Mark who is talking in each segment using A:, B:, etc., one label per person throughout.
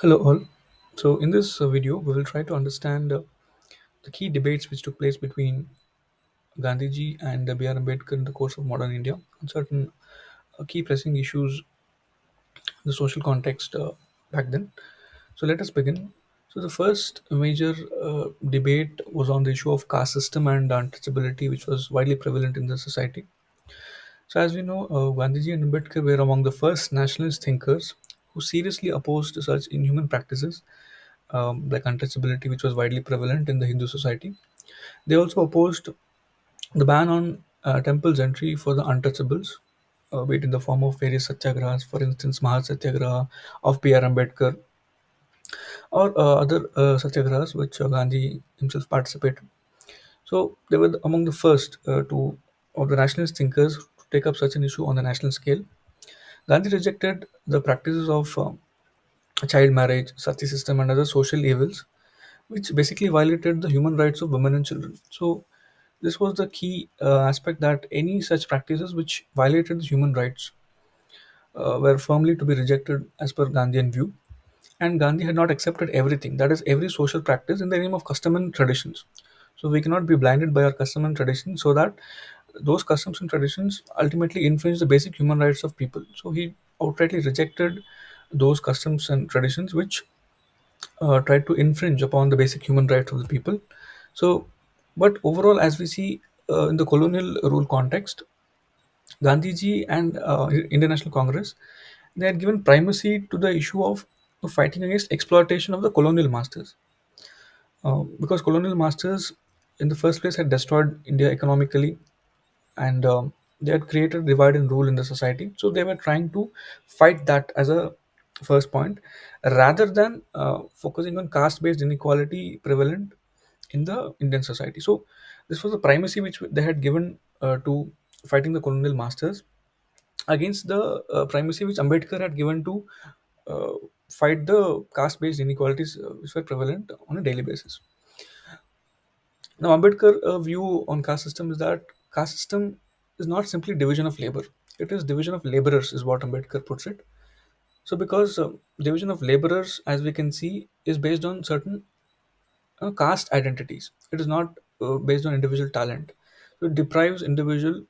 A: Hello all. So in this video, we will try to understand the key debates which took place between Gandhiji and B.R. Ambedkar in the course of modern India on certain key pressing issues, the social context back then. So let us begin. So the first major debate was on the issue of caste system and untouchability, which was widely prevalent in the society. So as we know, Gandhiji and Ambedkar were among the first nationalist thinkers who seriously opposed such inhuman practices like untouchability, which was widely prevalent in the Hindu society. They also opposed the ban on temples entry for the untouchables, be it in the form of various satyagrahas, for instance, Mahat Satyagraha of P.R. Ambedkar, or other satyagrahas which Gandhi himself participated. So they were among the first to of the nationalist thinkers to take up such an issue on the national scale. Gandhi rejected the practices of child marriage, sati system, and other social evils which basically violated the human rights of women and children. So this was the key aspect, that any such practices which violated the human rights were firmly to be rejected as per Gandhian view. And Gandhi had not accepted everything, that is, every social practice in the name of custom and traditions. So we cannot be blinded by our custom and traditions, so that those customs and traditions ultimately infringe the basic human rights of people. So he outrightly rejected those customs and traditions which tried to infringe upon the basic human rights of the people. So, but overall, as we see in the colonial rule context, Gandhiji and Indian National Congress, they had given primacy to the issue of fighting against exploitation of the colonial masters, because colonial masters, in the first place, had destroyed India economically, and they had created divide and rule in the society. So they were trying to fight that as a first point, rather than focusing on caste-based inequality prevalent in the Indian society. So this was the primacy which they had given to fighting the colonial masters against the primacy which Ambedkar had given to uh, fight the caste-based inequalities which were prevalent on a daily basis. Now, Ambedkar view on caste system is that caste system is not simply division of labor; it is division of laborers, is what Ambedkar puts it. So, because division of laborers, as we can see, is based on certain caste identities. It is not based on individual talent. So, it deprives individual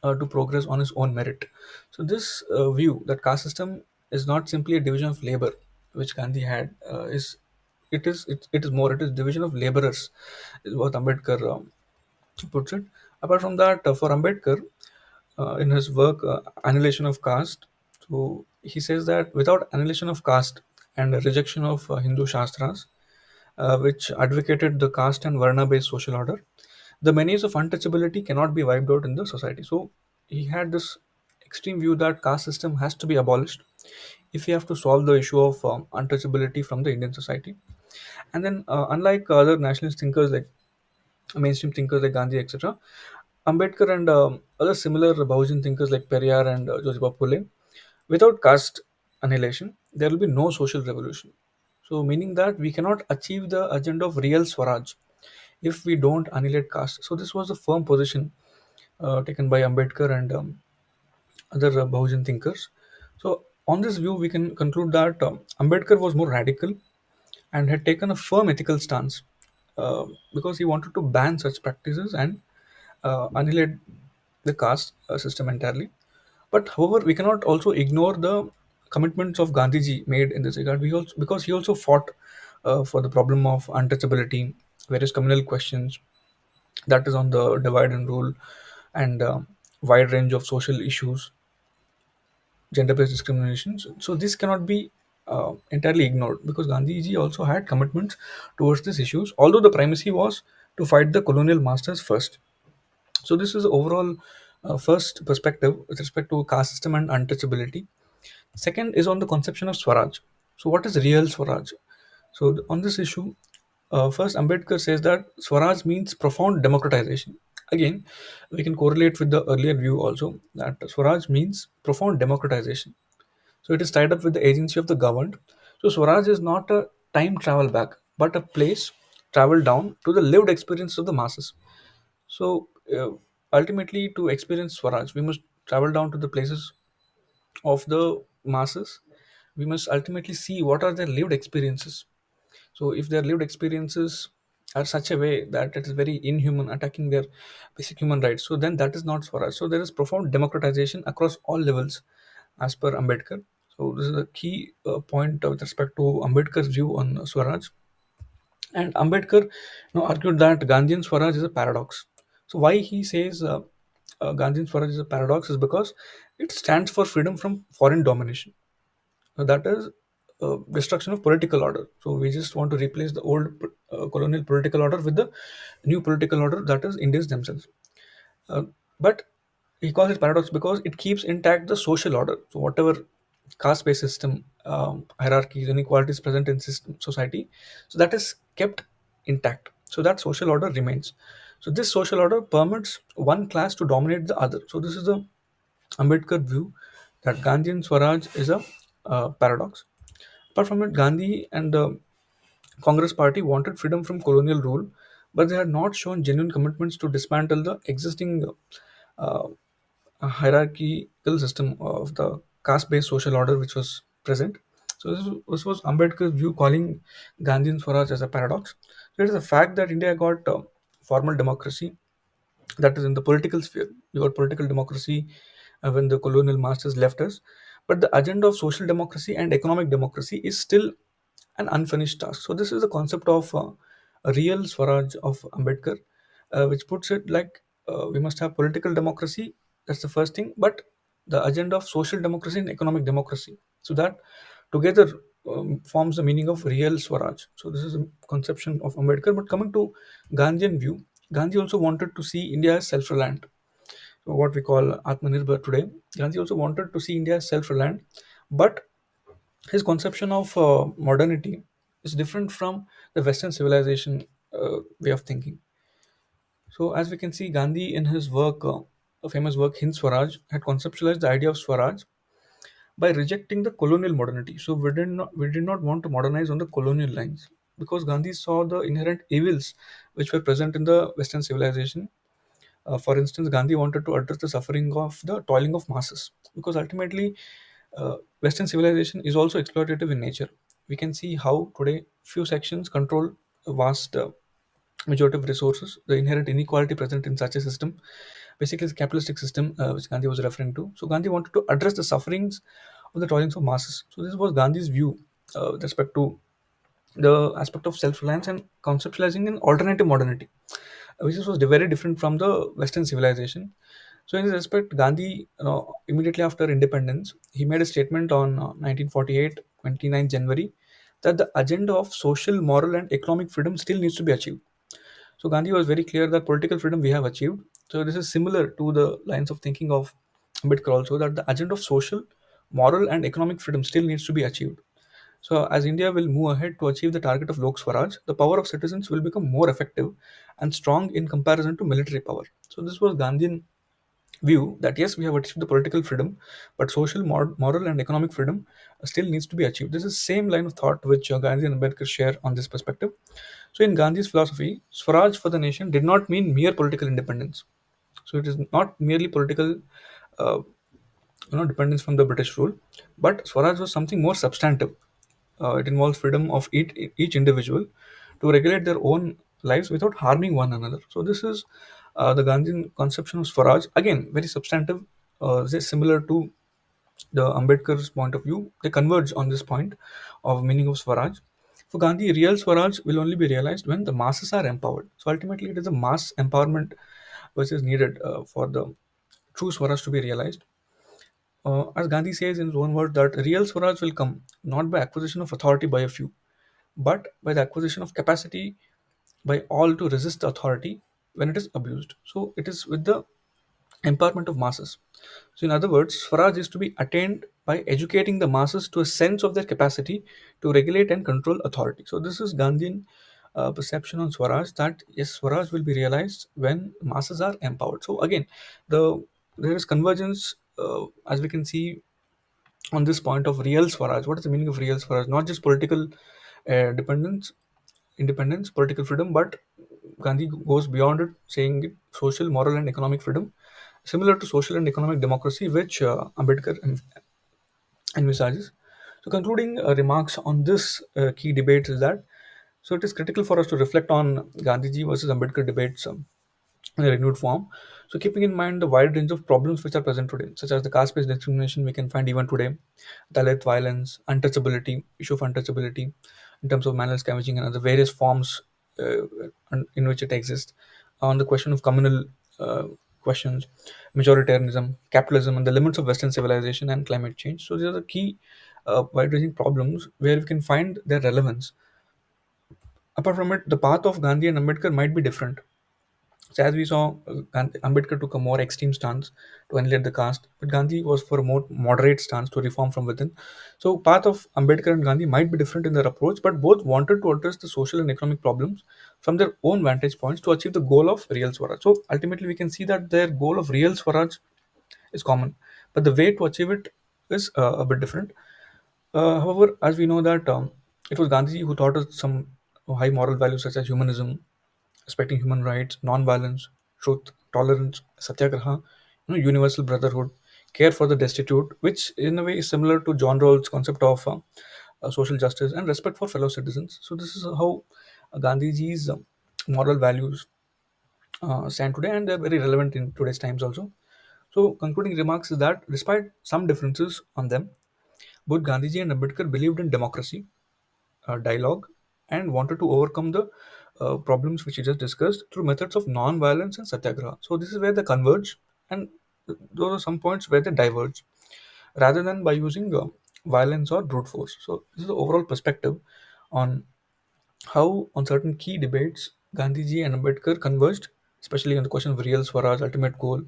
A: to progress on his own merit. So, this view that caste system is not simply a division of labor, which Gandhi had, is it is more, it is division of laborers, is what Ambedkar puts it. Apart from that, for Ambedkar, in his work Annihilation of Caste, so he says that without annihilation of caste and a rejection of Hindu Shastras, which advocated the caste and Varna based social order, the menace of untouchability cannot be wiped out in the society. So he had this extreme view that caste system has to be abolished if we have to solve the issue of untouchability from the Indian society. And then, unlike other nationalist thinkers like mainstream thinkers like Gandhi, etc., Ambedkar and other similar Bahujan thinkers like Periyar and Jyotiba Phule, without caste annihilation, there will be no social revolution. So, meaning that we cannot achieve the agenda of real Swaraj if we don't annihilate caste. So, this was a firm position taken by Ambedkar and other Bahujan thinkers. So, on this view, we can conclude that Ambedkar was more radical and had taken a firm ethical stance, because he wanted to ban such practices and annihilate the caste system entirely. But however, we cannot also ignore the commitments of Gandhiji made in this regard. We also, because he also fought for the problem of untouchability, various communal questions, that is on the divide and rule, and wide range of social issues, gender-based discrimination. So this cannot be entirely ignored, because Gandhiji also had commitments towards these issues, although the primacy was to fight the colonial masters first. So this is the overall first perspective with respect to caste system and untouchability. Second is on the conception of Swaraj. So what is real Swaraj? So on this issue, first Ambedkar says that Swaraj means profound democratization. Again, we can correlate with the earlier view also, that Swaraj means profound democratization. So it is tied up with the agency of the governed. So Swaraj is not a time travel back, but a place travel down to the lived experience of the masses. So ultimately, to experience Swaraj, we must travel down to the places of the masses, we must ultimately see what are their lived experiences. So if their lived experiences are such a way that it is very inhuman, attacking their basic human rights, so then that is not Swaraj. So there is profound democratization across all levels, as per Ambedkar. So this is a key point with respect to Ambedkar's view on Swaraj. And Ambedkar, argued that Gandhian Swaraj is a paradox. So why he says Gandhian Swaraj is a paradox is because it stands for freedom from foreign domination. So that is destruction of political order. So we just want to replace the old colonial political order with the new political order, that is Indians themselves. Uh, but he calls it paradox because it keeps intact the social order. So whatever caste-based system, hierarchies, inequalities present in society, so that is kept intact. So that social order remains. So this social order permits one class to dominate the other. So this is the Ambedkar view that Gandhian Swaraj is a paradox. Apart from it, Gandhi and the Congress Party wanted freedom from colonial rule, but they had not shown genuine commitments to dismantle the existing uh, hierarchical system of the caste-based social order which was present. So this was Ambedkar's view, calling Gandhian Swaraj as a paradox. So it is a fact that India got formal democracy, that is in the political sphere. We got political democracy when the colonial masters left us, but the agenda of social democracy and economic democracy is still an unfinished task. So this is the concept of a real Swaraj of Ambedkar, which puts it like we must have political democracy. That's the first thing, but the agenda of social democracy and economic democracy. So that together forms the meaning of real Swaraj. So this is a conception of Ambedkar. But coming to Gandhian view, Gandhi also wanted to see India as self-reliant. So what we call Atmanirbhar today. Gandhi also wanted to see India as self-reliant, but his conception of modernity is different from the Western civilization way of thinking. So, as we can see, Gandhi in his work, a famous work, Hind Swaraj, had conceptualized the idea of Swaraj by rejecting the colonial modernity. So, we did not want to modernize on the colonial lines because Gandhi saw the inherent evils which were present in the Western civilization. For instance, Gandhi wanted to address the suffering of the toiling of masses because ultimately Western civilization is also exploitative in nature. We can see how today few sections control a vast majority of resources, the inherent inequality present in such a system. Basically, the capitalistic system which Gandhi was referring to. So, Gandhi wanted to address the sufferings of the toilings of masses. So, this was Gandhi's view with respect to the aspect of self-reliance and conceptualizing an alternative modernity, which was very different from the Western civilization. So, in this respect, Gandhi, immediately after independence, he made a statement on 1948, 29 January, that the agenda of social, moral, and economic freedom still needs to be achieved. So, Gandhi was very clear that political freedom we have achieved. So, this is similar to the lines of thinking of Ambedkar also, that the agenda of social, moral, and economic freedom still needs to be achieved. So, as India will move ahead to achieve the target of Lok Swaraj, the power of citizens will become more effective and strong in comparison to military power. So, this was Gandhian view that yes, we have achieved the political freedom, but social, moral, and economic freedom still needs to be achieved. This is same line of thought which Gandhi and Ambedkar share on this perspective. So, in Gandhi's philosophy, Swaraj for the nation did not mean mere political independence. So, it is not merely political uh, dependence from the British rule, but Swaraj was something more substantive. It involves freedom of each individual to regulate their own lives without harming one another. So this is the Gandhian conception of Swaraj. Again, very substantive, similar to the Ambedkar's point of view. They converge on this point of meaning of Swaraj. For Gandhi, real Swaraj will only be realized when the masses are empowered. So ultimately, it is a mass empowerment which is needed for the true Swaraj to be realized. As Gandhi says in his own words, that real Swaraj will come not by acquisition of authority by a few, but by the acquisition of capacity by all to resist the authority when it is abused. So it is with the empowerment of masses. So, in other words, Swaraj is to be attained by educating the masses to a sense of their capacity to regulate and control authority. So, this is Gandhian perception on Swaraj, that yes, Swaraj will be realized when masses are empowered. So, again, there is convergence as we can see on this point of real Swaraj. What is the meaning of real Swaraj? Not just political dependence, independence, political freedom, but Gandhi goes beyond it, saying it social, moral, and economic freedom, similar to social and economic democracy, which Ambedkar envisages. So, concluding remarks on this key debate is that so it is critical for us to reflect on Gandhiji versus Ambedkar debates in a renewed form. So, keeping in mind the wide range of problems which are present today, such as the caste-based discrimination we can find even today, Dalit violence, untouchability, issue of untouchability, in terms of manual scavenging and other various forms uh, in which it exists, on the question of communal uh, questions, majoritarianism, capitalism, and the limits of Western civilization and climate change. So, these are the key wide-ranging problems where we can find their relevance. Apart from it, the path of Gandhi and Ambedkar might be different. So as we saw, Ambedkar took a more extreme stance to annihilate the caste, but Gandhi was for a more moderate stance to reform from within. So path of Ambedkar and Gandhi might be different in their approach, but both wanted to address the social and economic problems from their own vantage points to achieve the goal of real Swaraj. So ultimately, we can see that their goal of real Swaraj is common, but the way to achieve it is a bit different. However, as we know that it was Gandhiji who taught us some high moral values such as humanism, respecting human rights, non-violence, truth, tolerance, satyagraha, universal brotherhood, care for the destitute, which in a way is similar to John Rawls' concept of social justice and respect for fellow citizens. So this is how Gandhiji's moral values stand today, and they're very relevant in today's times also. So concluding remarks is that despite some differences on them, both Gandhiji and Ambedkar believed in democracy, dialogue, and wanted to overcome the problems which we just discussed through methods of non-violence and satyagraha. So this is where they converge, and those are some points where they diverge, rather than by using violence or brute force. So this is the overall perspective on how, on certain key debates, Gandhiji and Ambedkar converged, especially on the question of real Swaraj, ultimate goal,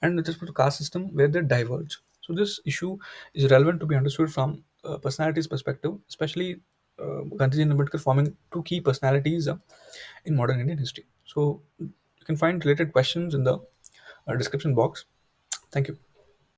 A: and with respect to caste system, where they diverge. So this issue is relevant to be understood from personalities' perspective, especially Gandhiji and Ambedkar forming two key personalities in modern Indian history. So you can find related questions in the description box. Thank you.